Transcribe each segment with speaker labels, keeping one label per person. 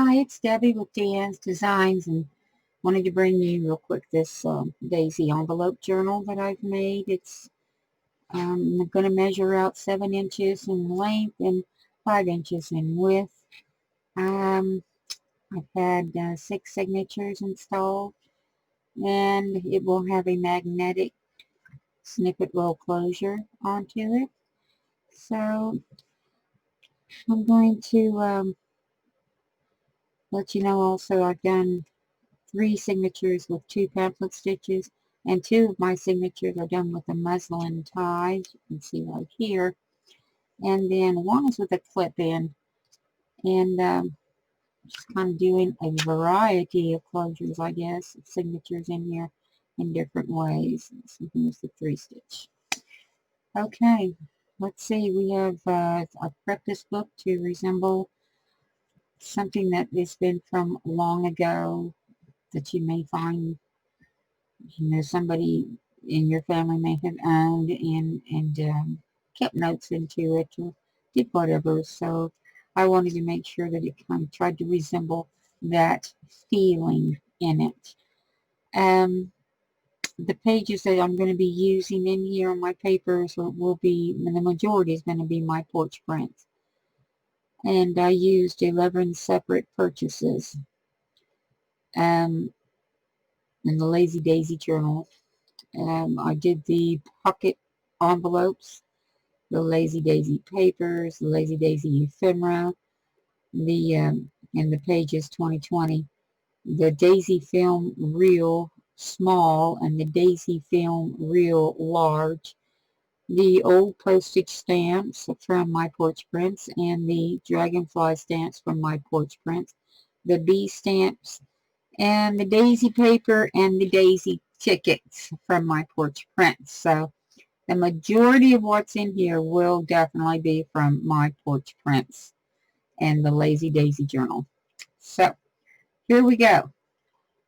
Speaker 1: Hi, it's Debbie with D.Ann's Designs, and wanted to bring you real quick this daisy envelope journal that I've made. It's I'm going to measure out 7 inches in length and 5 inches in width. Um, I've had 6 signatures installed, and it will have a magnetic snippet roll closure onto it. So I'm going to let you know also I've done 3 signatures with 2 pamphlet stitches, and 2 of my signatures are done with a muslin tie, as you can see right here, and then 1 is with a clip-in, and just kind of doing a variety of closures, I guess, of signatures in here in different ways. So here's the 3-stitch. Okay, let's see, we have I've prepped this book to resemble something that has been from long ago that you may find somebody in your family may have owned and kept notes into it or did whatever. So I wanted to make sure that it kind of tried to resemble that feeling in it. The pages that I'm going to be using in here on my papers will be, the majority is going to be My Porch Prints. And I used 11 separate purchases in the Lazy Daisy journal. I did the pocket envelopes, the Lazy Daisy papers, the Lazy Daisy ephemera, and the pages 2020, the Daisy film real small and the Daisy film real large, the old postage stamps from My Porch Prints, and the dragonfly stamps from My Porch Prints, the bee stamps, and the daisy paper, and the daisy tickets from My Porch Prints. So the majority of what's in here will definitely be from My Porch Prints and the Lazy Daisy journal. So here we go.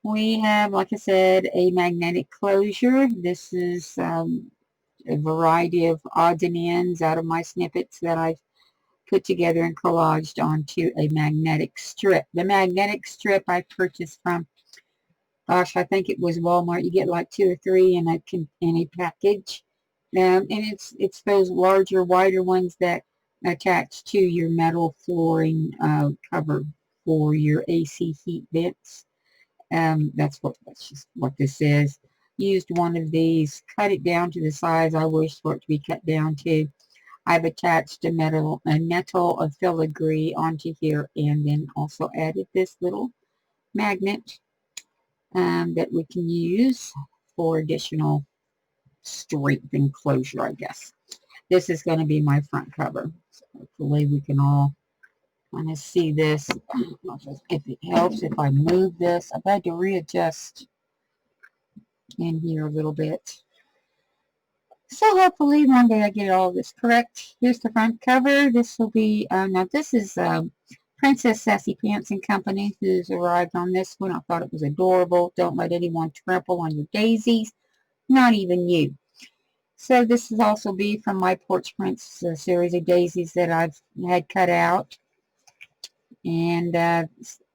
Speaker 1: We have, like I said, a magnetic closure. This is a variety of odds and ends out of my snippets that I've put together and collaged onto a magnetic strip. The magnetic strip I purchased from, gosh, I think it was Walmart. You get like 2 or 3 in a package. And it's those larger, wider ones that attach to your metal flooring cover for your AC heat vents. That's just what this is. Used one of these, cut it down to the size I wish for it to be cut down to. I've attached a metal filigree onto here, and then also added this little magnet that we can use for additional strength and closure, I guess. This is going to be my front cover. So hopefully we can all kind of see this. If it helps if I move this, I've had to readjust in here a little bit. So hopefully one day I get all this correct. Here's the front cover. This will be, now this is Princess Sassy Pants and Company who's arrived on this one. I thought it was adorable. Don't let anyone trample on your daisies, not even you. So this will also be from My Porch Prints, a series of daisies that I've had cut out. And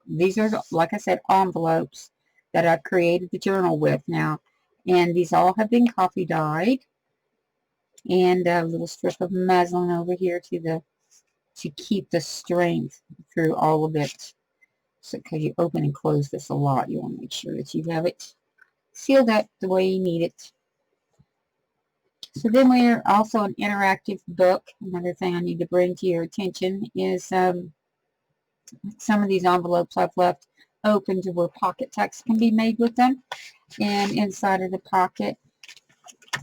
Speaker 1: these are, like I said, envelopes that I've created the journal with now. And these all have been coffee dyed. And a little strip of muslin over here to keep the strength through all of it. So because you open and close this a lot, you want to make sure that you have it sealed up the way you need it. So then we're also an interactive book. Another thing I need to bring to your attention is some of these envelopes I've left open to where pocket text can be made with them. And inside of the pocket,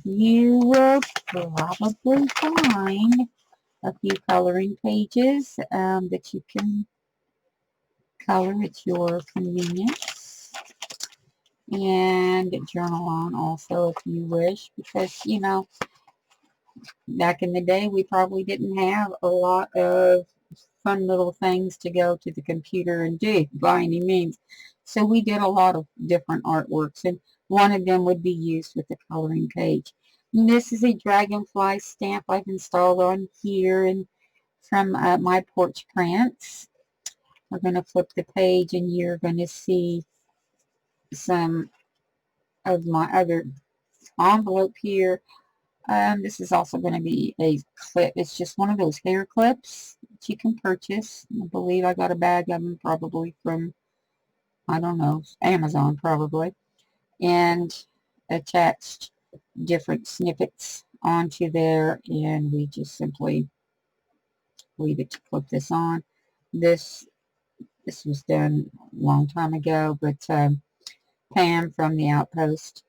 Speaker 1: you will probably find a few coloring pages that you can color at your convenience, and journal on also if you wish, because back in the day we probably didn't have a lot of fun little things to go to the computer and do by any means. So we did a lot of different artworks, and one of them would be used with the coloring page. And this is a dragonfly stamp I've installed on here and from My Porch Prints. We're going to flip the page and you're going to see some of my other envelope here. This is also going to be a clip. It's just one of those hair clips that you can purchase. I believe I got a bag of them probably from, I don't know, Amazon probably. And attached different snippets onto there, and we just simply leave it to clip this on. This was done a long time ago, but Pam from the Outpost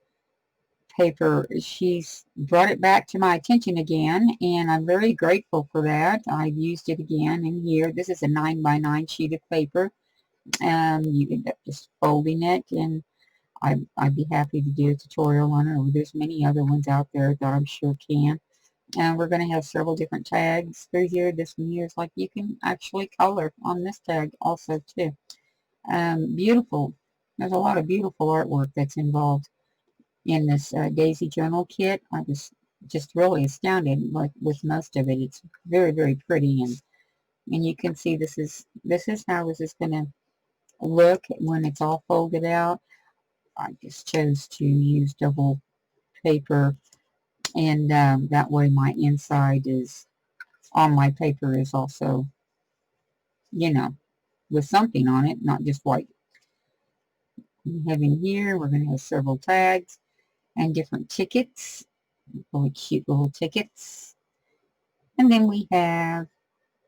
Speaker 1: paper, she's brought it back to my attention again, and I'm very grateful for that. I've used it again in here. This is a 9x9 sheet of paper. You end up just folding it, and I'd be happy to do a tutorial on it. There's many other ones out there that I'm sure can. And we're going to have several different tags through here. This one here is like you can actually color on this tag also too. Beautiful. There's a lot of beautiful artwork that's involved in this Daisy Journal kit. I was just really astounded like with most of it. It's very, very pretty, and you can see this is how this is going to look when it's all folded out. I just chose to use double paper, and that way my inside is on my paper is also, you know, with something on it, not just white. We have in here, we're going to have several tags and different tickets, really cute little tickets. And then we have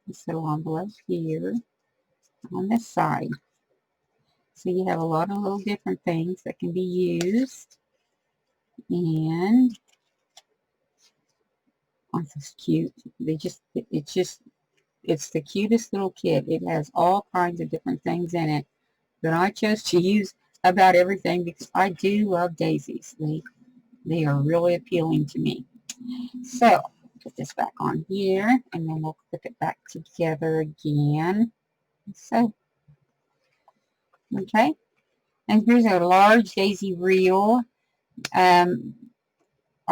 Speaker 1: this little envelope here on this side. So you have a lot of little different things that can be used. And oh, this is cute. It's the cutest little kit. It has all kinds of different things in it. But I chose to use about everything because I do love daisies. They are really appealing to me. So put this back on here, and then we'll clip it back together again. So, okay. And here's a large daisy reel. I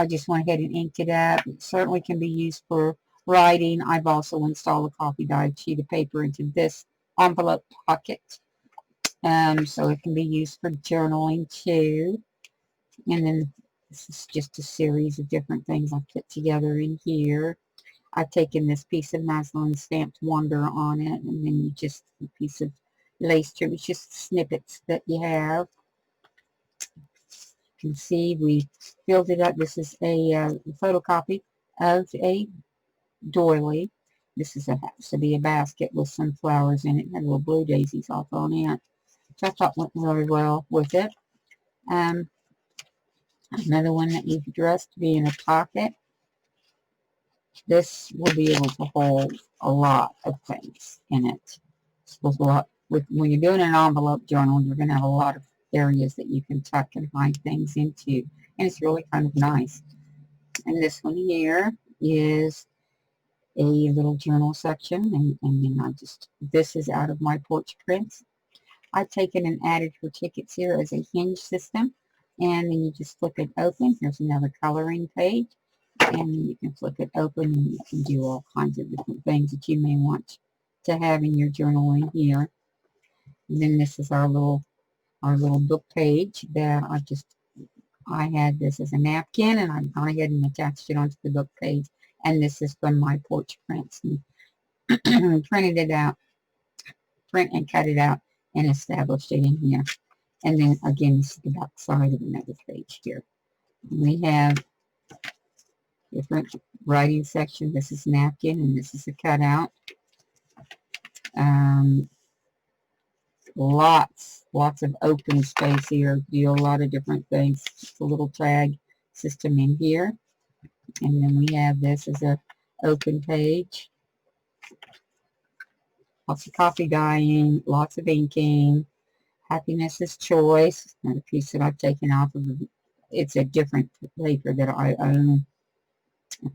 Speaker 1: just went ahead and inked it up. It certainly can be used for writing. I've also installed a coffee dyed sheet of paper into this envelope pocket. So it can be used for journaling too. And then this is just a series of different things I've put together in here. I've taken this piece of muslin, stamped Wonder on it, and then you just a piece of lace trim. It's just snippets that you have. You can see we filled it up. This is a photocopy of a doily. This happens to be a basket with some flowers in it. Had little blue daisies off on it, which I thought went really well with it. Another one that you could dress to be in a pocket. This will be able to hold a lot of things in it. When you're doing an envelope journal, you're going to have a lot of areas that you can tuck and hide things into, and it's really kind of nice. And this one here is a little journal section, and then this is out of My Porch Prints. I've taken and added her tickets here as a hinge system, and then you just flip it open. Here's another coloring page, and then you can flip it open, and you can do all kinds of different things that you may want to have in your journal in here. And then this is our little book page that I had this as a napkin, and I've gone ahead and attached it onto the book page. And this is from My Porch Prints. And printed it out, print and cut it out, and established it in here. And then again, this is the back side of another page here. We have different writing section. This is napkin, and this is a cutout. Lots of open space here. Do a lot of different things. Just a little tag system in here. And then we have this as a open page. Lots of coffee dyeing, lots of inking. Happiness is Choice. Another piece that I've taken off of it. It's a different paper that I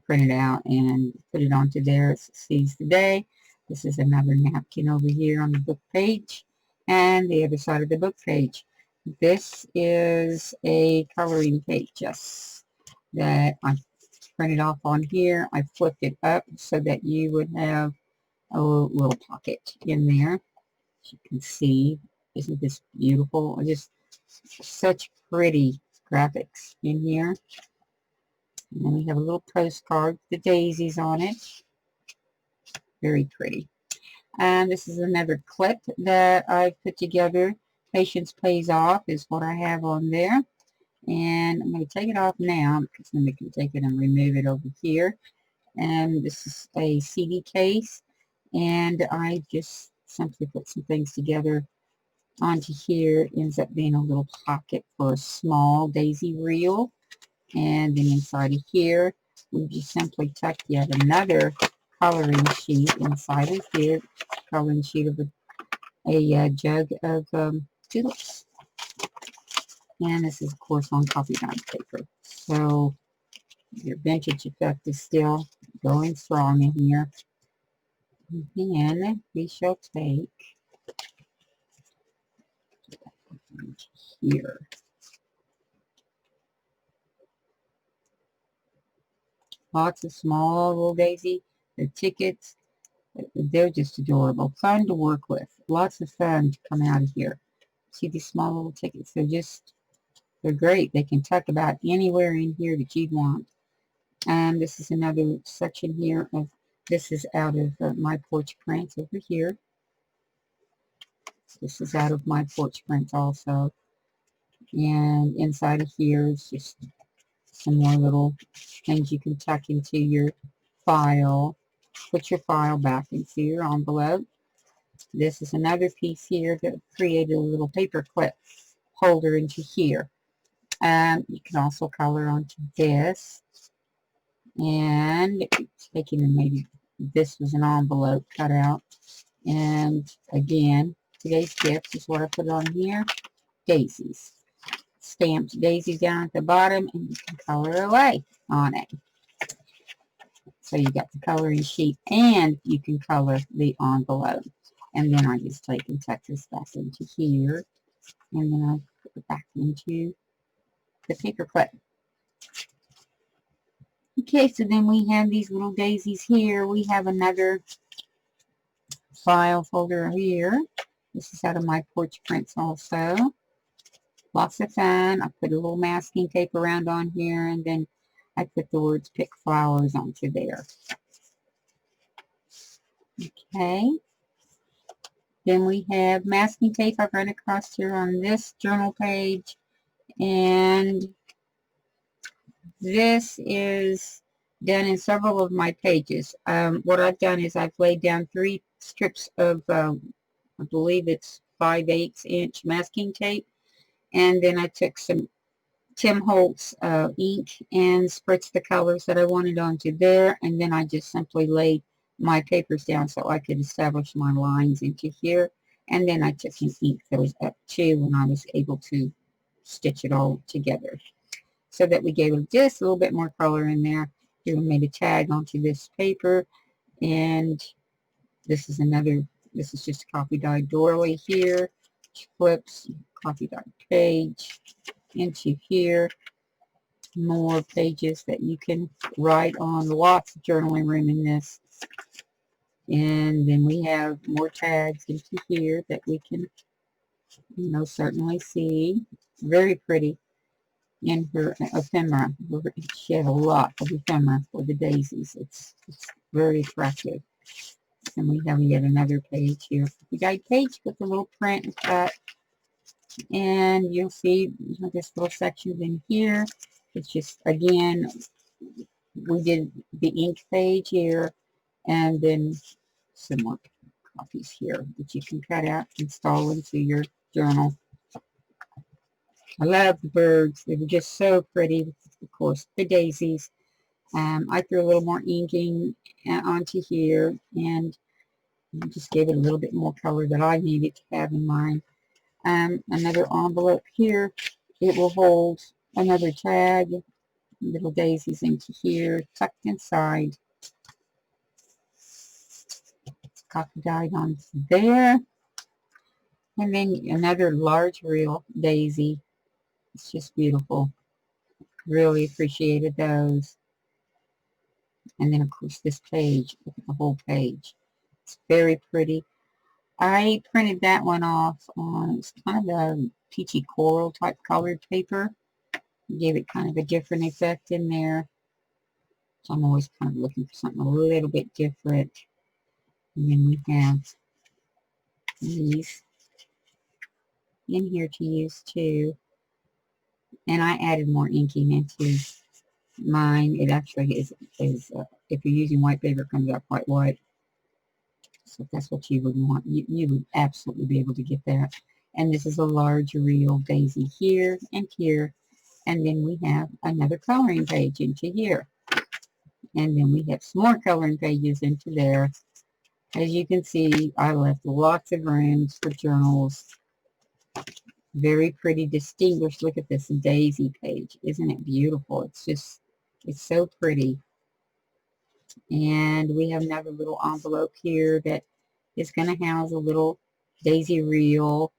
Speaker 1: printed out and put it onto there. It Seize the Day. This is another napkin over here on the book page, and the other side of the book page. This is a coloring page, yes, that I printed off on here. I flipped it up so that you would have a little pocket in there. As you can see, isn't this beautiful? Just such pretty graphics in here. And then we have a little postcard with the daisies on it. Very pretty. And this is another clip that I put together. Patience Pays Off is what I have on there. And I'm going to take it off now because then we can take it and remove it over here. And this is a CD case. And I just simply put some things together onto here. It ends up being a little pocket for a small daisy reel. And then inside of here, we just simply tuck yet another coloring sheet inside of here. Coloring sheet of a jug of tulips. And this is, of course, on copy dye paper. So your vintage effect is still going strong in here. And then we shall take here. Lots of small little daisy. The tickets, they're just adorable. Fun to work with. Lots of fun to come out of here. See these small little tickets? They're great. They can tuck about anywhere in here that you'd want. And this is another section here of, this is out of My Porch Prints over here. This is out of My Porch Prints also. And inside of here is just some more little things you can tuck into your file. Put your file back into your envelope. This is another piece here that created a little paper clip holder into here. You can also color onto this. And taking maybe this was an envelope cut out. And again, today's gift is what I put on here. Daisies. Stamped daisies down at the bottom, and you can color away on it. So you got the coloring sheet, and you can color the envelope. And then I just take and tuck this back into here, and then I put it back into the paper clip. Okay, so then we have these little daisies here. We have another file folder here. This is out of My Porch Prints also. Lots of fun. I put a little masking tape around on here, and then I put the words Pick Flowers onto there. Okay. Then we have masking tape I've run across here on this journal page. And this is done in several of my pages. What I've done is I've laid down 3 strips of, I believe it's 5/8 inch masking tape. And then I took some Tim Holtz ink and spritzed the colors that I wanted onto there. And then I just simply laid my papers down so I could establish my lines into here. And then I took an ink that was up too, and I was able to stitch it all together so that we gave it just a little bit more color in there. Here we made a tag onto this paper, and this is another, this is just a copy dyed doorway here, which flips, copy dyed page into here. More pages that you can write on. Lots of journaling room in this. And then we have more tags into here that we can, certainly see. Very pretty in her ephemera. She had a lot of ephemera for the daisies. It's very attractive. And we have yet another page here. The guide page with the little print cut. And you'll see this little section in here. It's just, again, we did the ink page here, and then some more copies here that you can cut out, install into your journal. I love the birds. They were just so pretty. Of course, the daisies. I threw a little more inking onto here, and just gave it a little bit more color that I needed to have in mine. Another envelope here. It will hold another tag. Little daisies into here, tucked inside. Copy dyed on there. And then another large reel daisy. It's just beautiful. Really appreciated those. And then, of course, this page. Look at the whole page. It's very pretty. I printed that one off on, it's kind of a peachy coral type colored paper. Gave it kind of a different effect in there. So I'm always kind of looking for something a little bit different. And then we have these in here to use too. And I added more inking into mine. It actually is if you're using white paper, it comes out quite white. So if that's what you would want, you would absolutely be able to get that. And this is a large real daisy here and here. And then we have another coloring page into here. And then we have some more coloring pages into there. As you can see, I left lots of rooms for journals. Very pretty, distinguished. Look at this daisy page. Isn't it beautiful? It's so pretty. And we have another little envelope here that is going to house a little daisy reel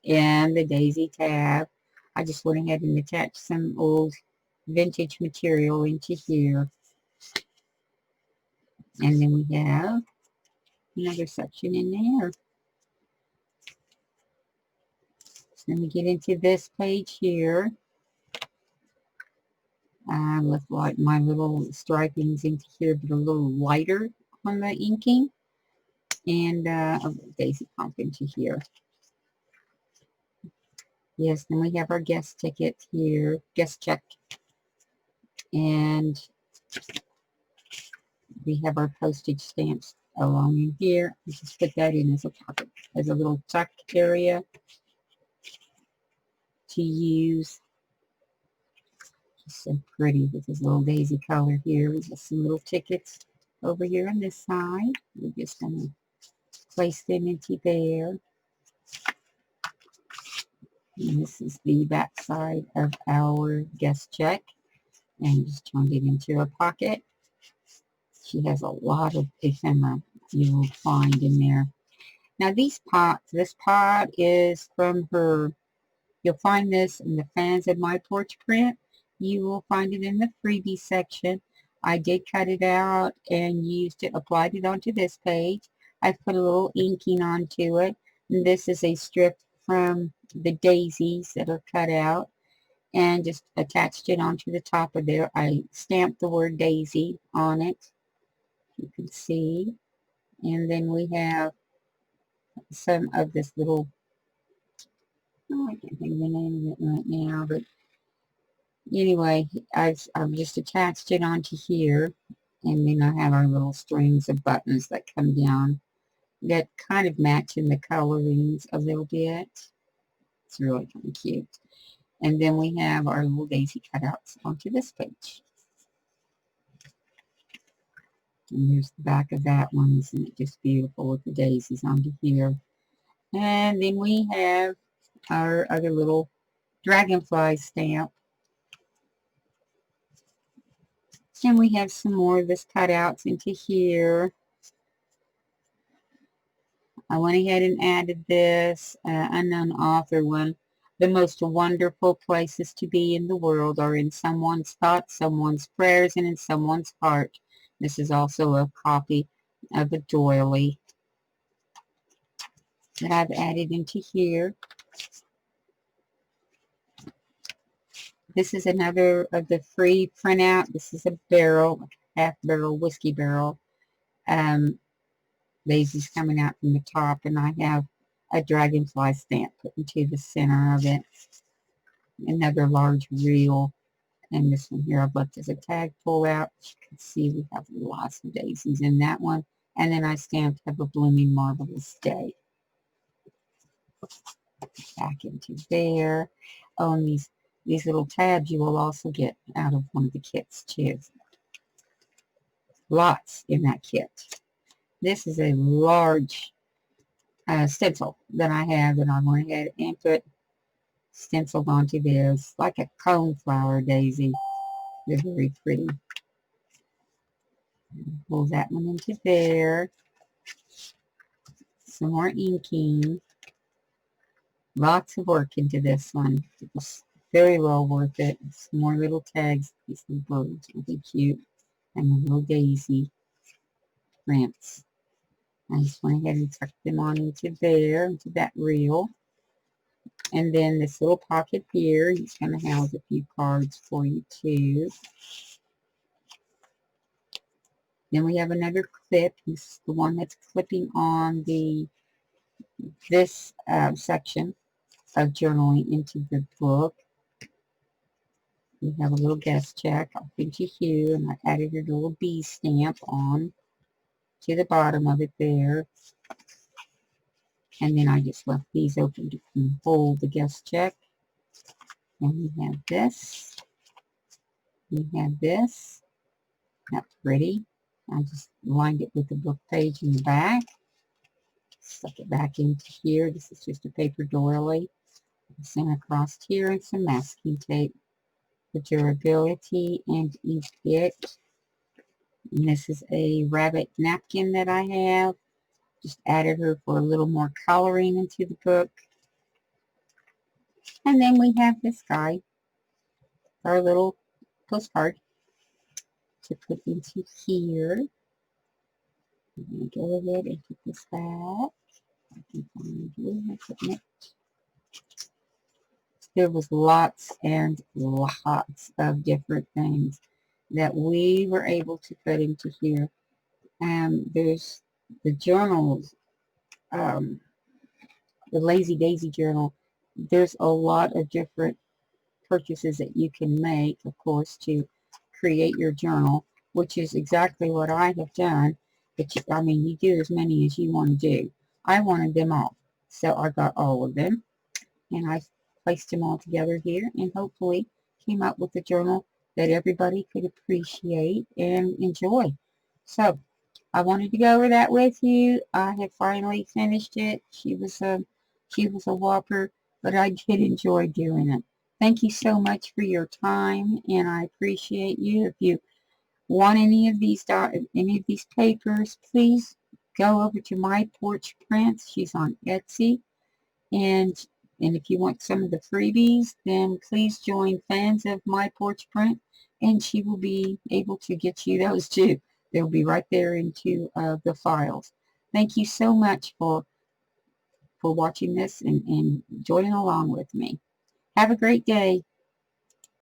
Speaker 1: and the daisy tab. I just went ahead and attached some old vintage material into here. And then we have another section in there. So then we get into this page here. I left like my little stripings into here, but a little lighter on the inking. And a daisy pump into here. Yes, then we have our guest ticket here, guest check. And we have our postage stamps along in here. We just put that in as a pocket, as a little tuck area to use. Just so pretty with this little daisy color here. We got some little tickets over here on this side. We're just going to place them into there. And this is the back side of our guest check. And just turned it into a pocket. She has a lot of ephemera you will find in there. Now these pots, this pot is from her, you'll find this in the Fans of My Porch Print. You will find it in the freebie section. I did cut it out and used it, applied it onto this page. I put a little inking onto it. And this is a strip from the daisies that are cut out and just attached it onto the top of there. I stamped the word daisy on it. You can see. And then we have some of this little, oh, I can't think of the name of it right now, but anyway, I've just attached it onto here. And then I have our little strings of buttons that come down that kind of match in the colorings a little bit. It's really kind of cute. And then we have our little daisy cutouts onto this page. And here's the back of that one. Isn't it just beautiful with the daisies onto here? And then we have our other little dragonfly stamp. And we have some more of this cutouts into here. I went ahead and added this unknown author one. The most wonderful places to be in the world are in someone's thoughts, someone's prayers, and in someone's heart. This is also a copy of a doily that I've added into here. This is another of the free printout. This is a barrel, half barrel, whiskey barrel. Daisies coming out from the top, and I have a dragonfly stamp put into the center of it. Another large reel, and this one here I've left as a tag pull out. As you can see, we have lots of daisies in that one. And then I stamped "Have a Blooming Marvelous Day" back into there. Oh, and these little tabs you will also get out of one of the kits too. Lots in that kit. This is a large stencil that I have, and I went ahead and put stenciled onto there. It's like a coneflower daisy. They're very pretty. Pull that one into there. Some more inking. Lots of work into this one. It's very well worth it. Some more little tags. These little birds will be cute. And a little daisy prints. I just went ahead and tucked them on into there, into that reel. And then this little pocket here, he's going to house a few cards for you too. Then we have another clip. This is the one that's clipping on this section of journaling into the book. We have a little guest check. I'll pinch you here, and I added a little bee stamp on to the bottom of it there. And then I just left these open to hold the guest check. And we have this. We have this. That's pretty. I just lined it with the book page in the back. Stuck it back into here. This is just a paper doily. Sent across here and some masking tape for durability and each bit. And this is a rabbit napkin that I have. Just added her for a little more coloring into the book. And then we have this guy, our little postcard to put into here. I'm going to go ahead and put this back. I can find it. There was lots and lots of different things that we were able to put into here. There's the journals, the Lazy Daisy journal. There's a lot of different purchases that you can make, of course, to create your journal, which is exactly what I have done. But I mean, you do as many as you want to do. I wanted them all, so I got all of them, and I placed them all together here, and hopefully came up with a journal that everybody could appreciate and enjoy. So I wanted to go over that with you. I have finally finished it. She was a whopper, but I did enjoy doing it. Thank you so much for your time, and I appreciate you. If you want any of these papers, please go over to My Porch Prints. She's on Etsy, and if you want some of the freebies, then please join Fans of My Porch Print, and she will be able to get you those too. They'll be right there into the files. Thank you so much for watching this and joining along with me. Have a great day.